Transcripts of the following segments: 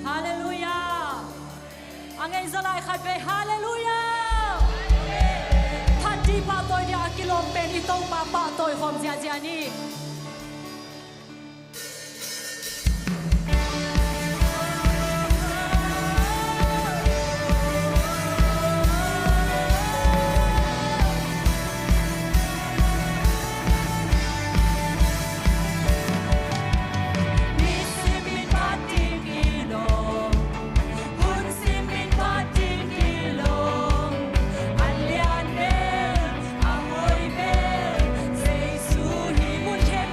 Hallelujah. Ang ngay zalay khat ve hallelujah. Than di pa toy dia kilom pen itong pa pa toy khom zia zia ni. Hãy subscribe cho kênh Ghiền Mì Gõ để không bỏ lỡ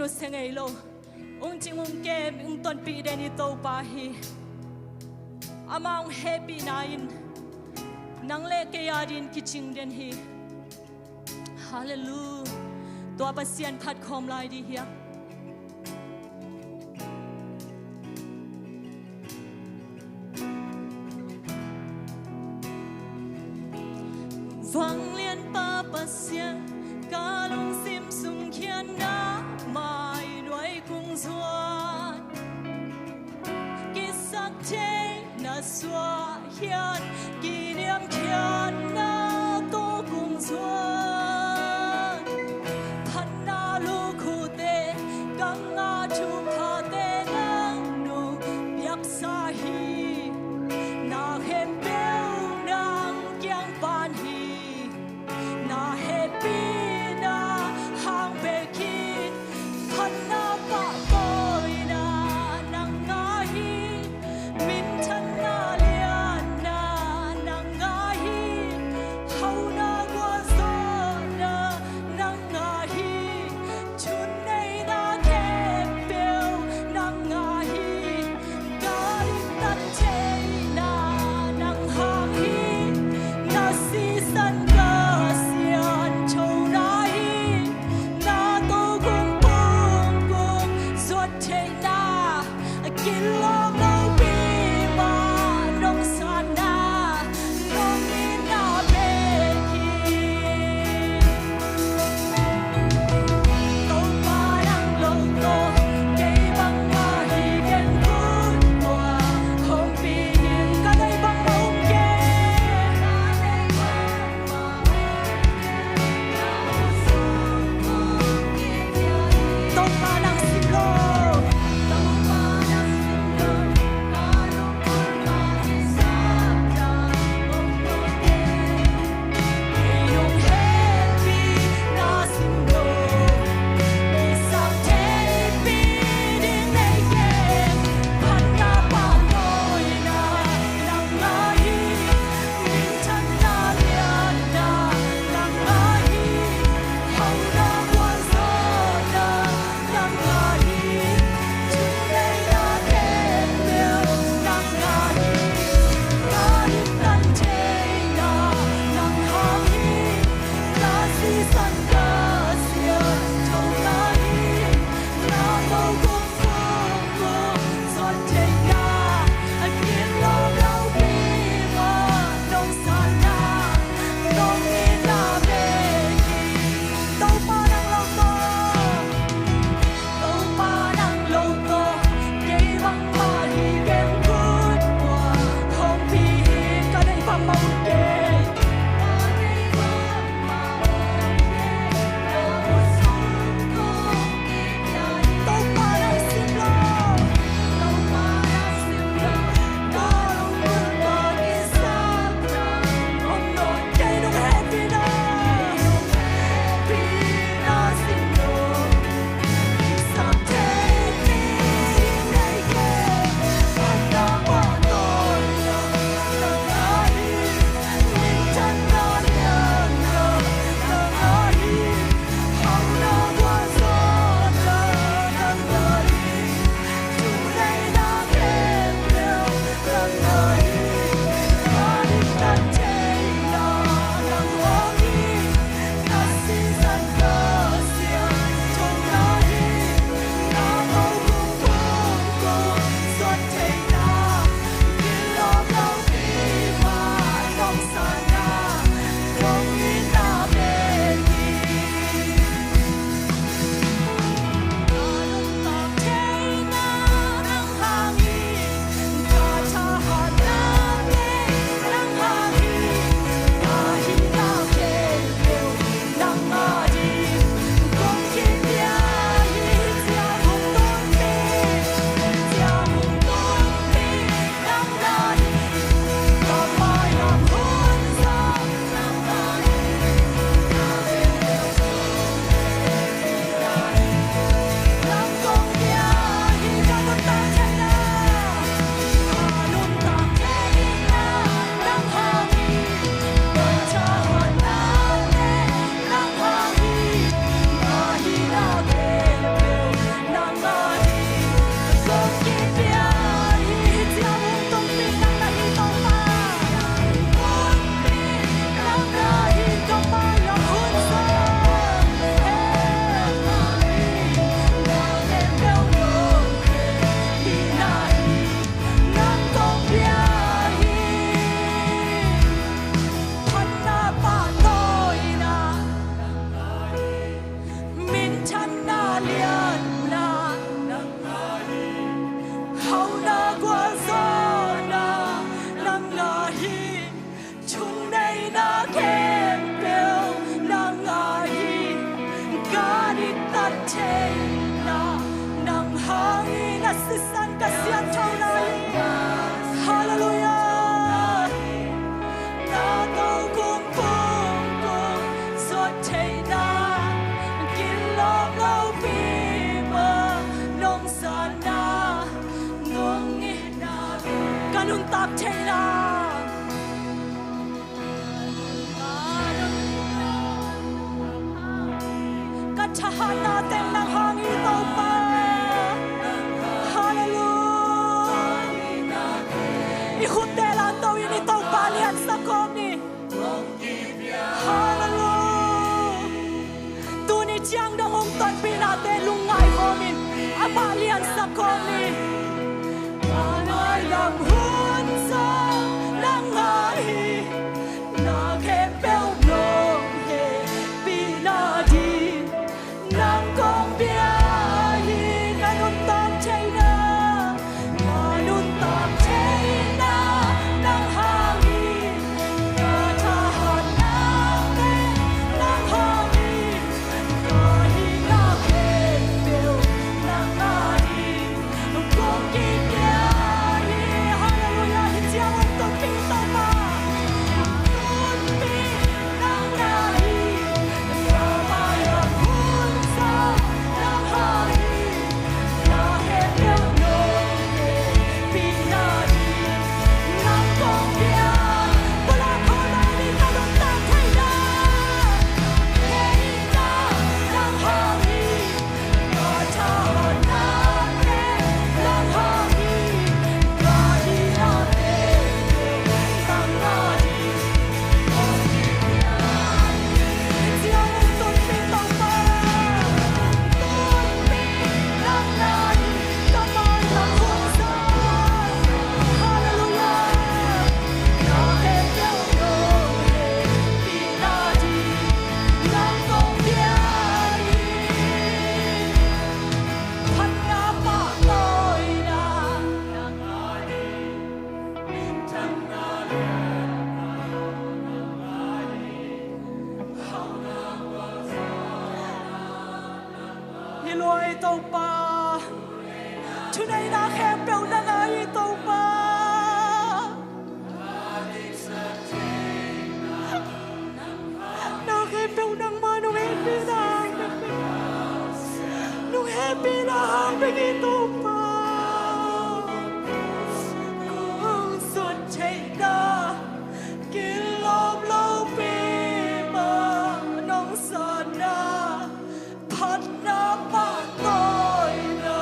no sengay lo ung ching ung kem ung ton pi den ito pa hi ama ung happy nain nang le ke yarin kiching den hi hallelujah tua pasian phat khom lai di hi vang liên pa pasian ca lung sim sung khian na mai nuôi cung xuân ký sắc thế na xua hiền kỷ niệm khian na tô cung xuân thân na lu khu tê căng nga chu pha tê nang nu biak sa hi na hem beo nang kyang pan hi na happy na hang be ki thân na pa boy na nang nga hi min thân na lian na nang nga hi hau na gua so na nang nga hi chun nei na ke beo nang nga hi ka rin tan che na nang hang hi na si san ka sian chou na hi na to gung bung bung suat che na kin long lo bi ma nong san na nong ni na be ki tô pa đang lo to cây băng hoa hi gen phun qua không bi nhìn cả đây băng bông ye tô pa đang sim lo tô pa đang sim lo sisan kasihan taunai haleluya na tau kum kum kum suốt thầy na kin lom lâu pi mơ nong sa na ngong nghe na kanun tap thầy na Hana tên nang hang i tàu pa hallelujah i khut te la tàu i tàu pa lian sa kom ni hallelujah tu ni chiang dong hong ton pi na te lung ngai ko min ama lian sa kom ni anai lam hun sa nang ngai na ke pel no he pi na di nang kong bia hi kanun tam chei na kanun tam chei na nang hang hi ka tha han nang te nang hang hi ka hi na ke bil nang na hi kong ki bia hi hallelujah hi chiang on to pi ta ma kun pi nang na hi ka ma ya kun sa nang ha hi na he bil no pi na hi nang kong bia pula kho na ni ka dong tam thai na he na nang ha hi ka tha han na te nang ha hi ka hi na te nang na hi chiang on to pi ta ma nang na hi ta ma nang hong sa hallelujah na he bil no pi na hi nang kong bia hiพันนาปะลอยนาฮิลอยตงปาชุนัยนาแคมเปลนางายตงปานาแคมเปลนางมานุเฮปีนางนุเฮปีนางไปกี่ตงปากุ้งสุดเชยนากินลมโลปีมาน้องสอนนาพัดน้ำปะตอยนา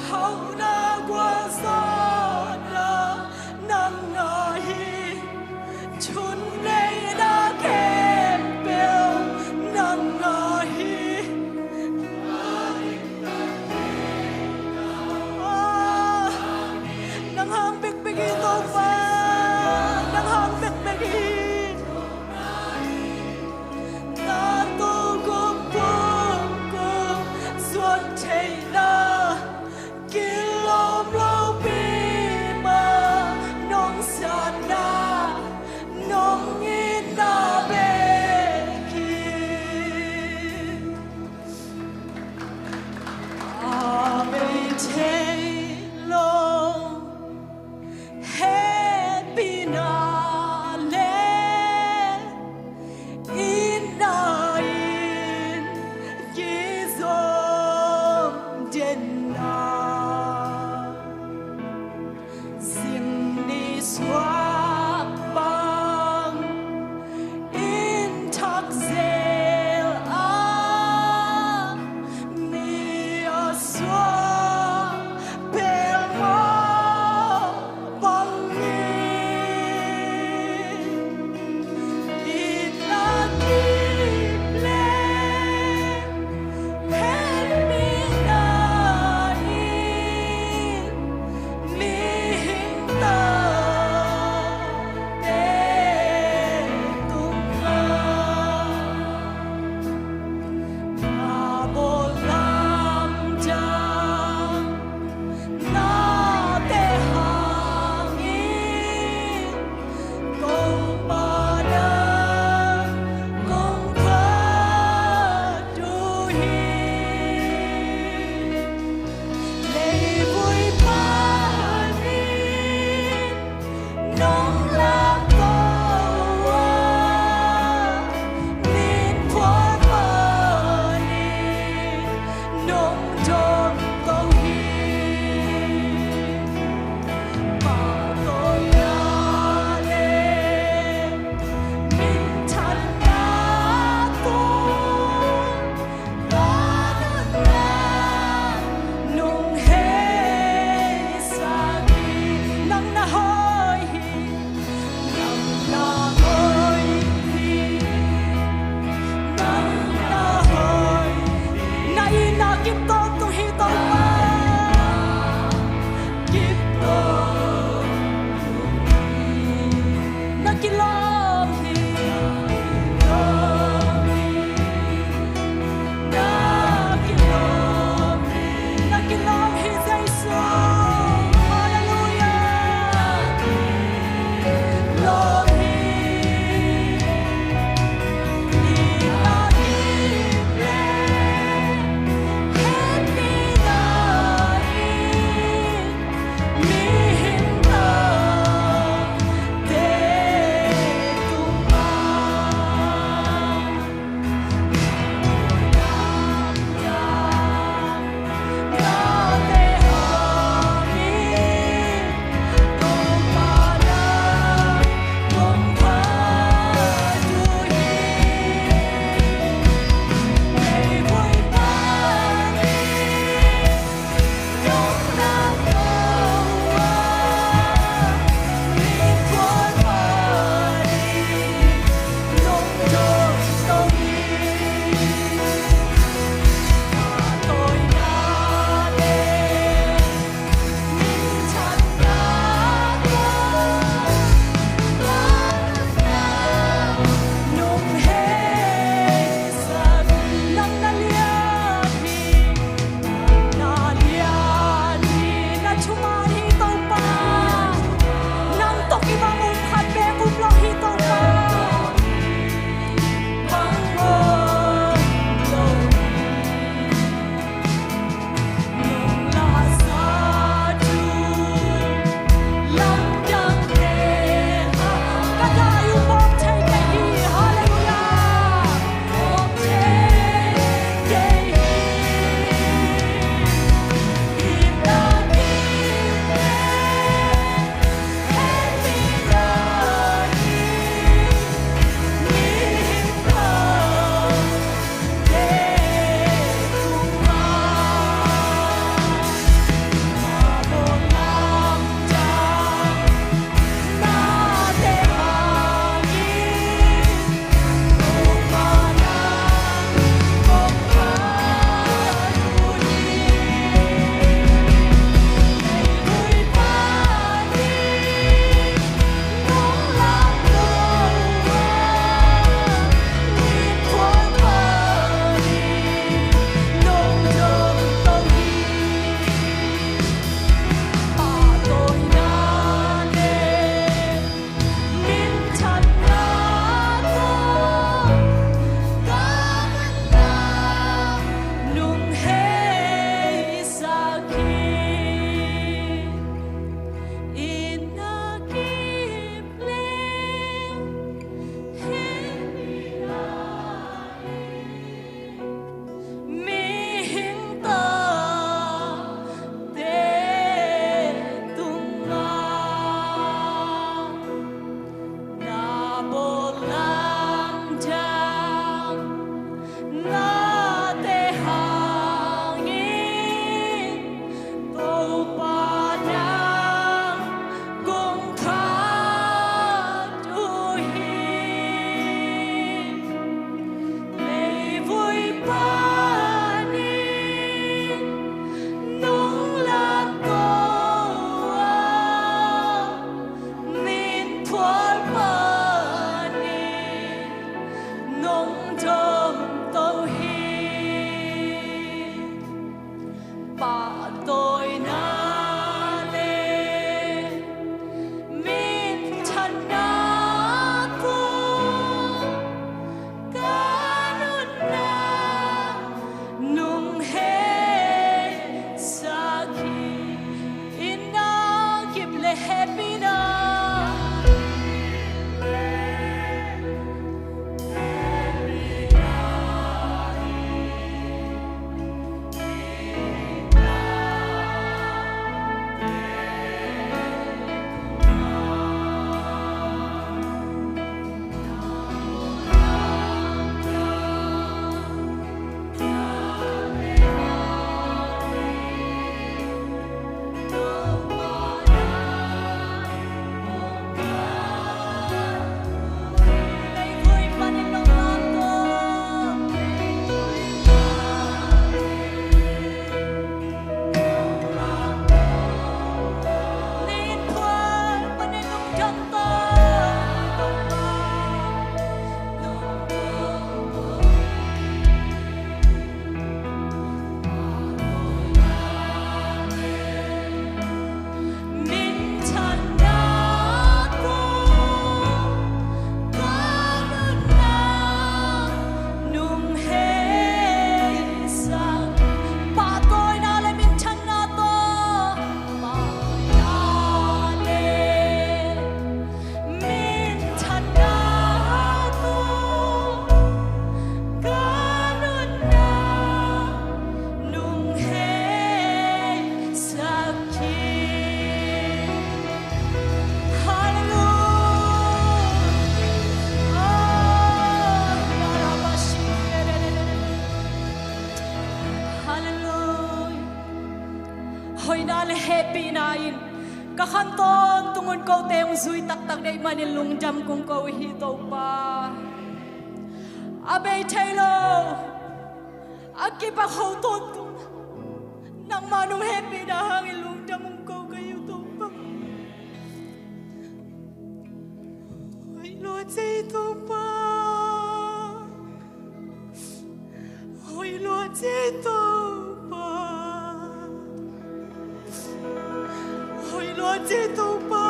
เฮานากว่าสอนนานังนาฮีชุนเล na le happy na in ka khanton tungun ko teong zui tak tak dei manin lungjam kung ko hi to pa abe thailo akipa ho to nang manung happy na hangin lungjam kung ko kayo to pa oi lo che to pa oi lo che to pa oi lo che to pa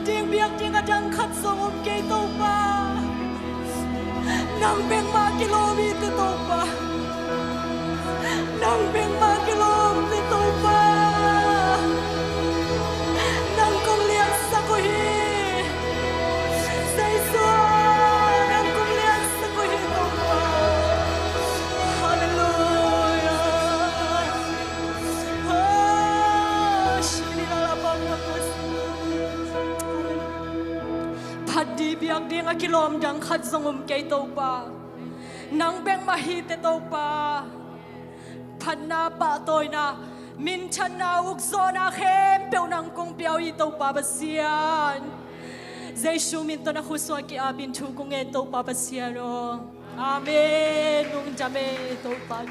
Ding biak ding adang khat song ke to pa nang beng ma kilometer to pa nang beng ma kilometer to pa nang kong liang sa ko hi say so nang kong liang sa ko hi to pa hallelujah ah shiri la la bam na ko Hadi biang ding a kilom dang khat zongum ke to pa nang beng ma hi te to pa phan na pa toy na min chan na uk zo na khem pe nang kong piao i to pa basian Jesu min to na khuswa ki abin thu kong e to pa basian ro amen nung jame to pa